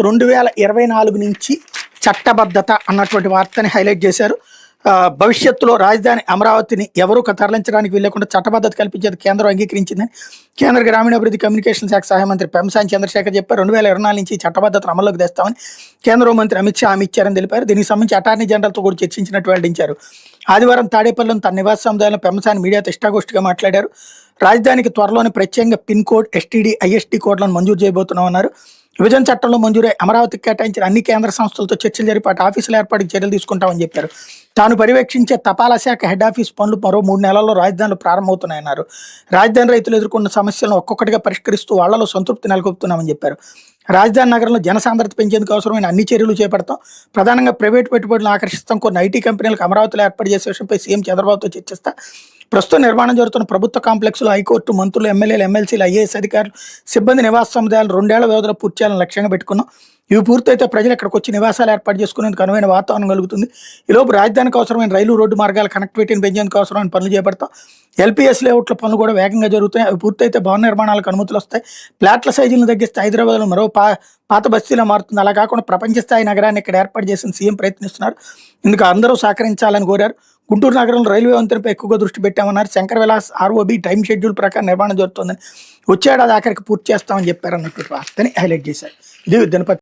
2024 నుంచి చట్టబద్ధత అన్నటువంటి వార్తని హైలైట్ చేశారు. భవిష్యత్తులో రాజధాని అమరావతిని ఎవరూ తరలించడానికి వీల్లేకుండా చట్టబద్ధత కల్పించేది కేంద్రం అంగీకరించిందని కేంద్ర గ్రామీణాభివృద్ధి కమ్యూనికేషన్ శాఖ సహాయ మంత్రి పెంసాని చంద్రశేఖర్ చెప్పారు. 2024 నుంచి చట్టబద్ధతను అమల్లోకి తెస్తామని కేంద్ర హోంమంత్రి అమిత్ షా హామీ ఇచ్చారని తెలిపారు. దీనికి సంబంధించి అటార్నీ జనరల్తో కూడా చర్చించినట్టు వెల్లడించారు. ఆదివారం తాడేపల్లిలోని తన నివాస సముదాయంలో పెంసాని మీడియాతో ఇష్టాగోష్ఠిగా మాట్లాడారు. రాజధానికి త్వరలోనే ప్రత్యేకంగా పిన్ కోడ్, ఎస్టీడీ, ఐఎస్టీ కోడ్లను మంజూరు చేయబోతున్నామన్నారు. విభజన చట్టంలో మంజూరై అమరావతికి కేటాయించిన అన్ని కేంద్ర సంస్థలతో చర్చలు జరిపి అటు ఆఫీసుల ఏర్పాటుకు చర్యలు తీసుకుంటామని చెప్పారు. తాను పర్యవేక్షించే తపాలా శాఖ హెడ్ ఆఫీస్ పనులు మరో 3 నెలల్లో రాజధానిలో ప్రారంభమవుతున్నాయన్నారు. రాజధాని రైతులు ఎదుర్కొన్న సమస్యలను ఒక్కొక్కటిగా పరిష్కరిస్తూ వాళ్లలో సంతృప్తి నెలకొల్పుతున్నామని చెప్పారు. రాజధాని నగరంలో జనసాంద్రత పెంచేందుకు అవసరమైన అన్ని చర్యలు చేపడతాం, ప్రధానంగా ప్రైవేటు పెట్టుబడులను ఆకర్షిస్తాం, కొన్ని ఐటీ కంపెనీలకు అమరావతిలో ఏర్పాటు చేసే విషయంపై సీఎం చంద్రబాబుతో చర్చిస్తా. ప్రస్తుతం నిర్మాణం జరుగుతున్న ప్రభుత్వ కాంప్లెక్స్లో హైకోర్టు, మంత్రులు, ఎమ్మెల్యేలు, ఎమ్మెల్సీలు, ఐఏఎస్ అధికారులు, సిబ్బంది నివాస సముదాయాలు 2 ఏళ్ల వ్యవధిలో పూర్తి చేయాలని లక్ష్యంగా పెట్టుకున్నాం. ఇవి పూర్తయితే ప్రజలు ఇక్కడికి వచ్చి నివాసాలు ఏర్పాటు చేసుకునేందుకు అనువైన వాతావరణం కలుగుతుంది. ఈలోపు రాజధానికి అవసరమైన రైలు, రోడ్డు మార్గాల కనెక్టివిటీని పెంచేందుకు అవసరమైన పనులు చేపడతాం. ఎల్పీఎస్ లేఅవుట్ల పనులు కూడా వేగంగా జరుగుతాయి. అవి పూర్తయితే భవన నిర్మాణాలకు అనుమతులు వస్తాయి. ప్లాట్ల సైజులను తగ్గిస్తే హైదరాబాద్లో మరో పాత బస్తీలా మారుతుంది. అలా కాకుండా ప్రపంచ స్థాయి నగరాన్ని ఇక్కడ ఏర్పాటు చేసిన సీఎం ప్రయత్నిస్తున్నారు. ఇందుకు అందరూ సహకరించాలని కోరారు. గుంటూరు నగరంలో రైల్వే వంతెనపై ఎక్కువగా దృష్టి పెట్టామన్నారు. Shankar Vilas ROB time schedule ప్రకారం నిర్మాణం జరుగుతుందని, వచ్చే ఏడాది ఆఖరికి పూర్తి చేస్తామని చెప్పారన్నటువంటి వార్తని హైలైట్ చేశారు. ఇది దినపత్రిక.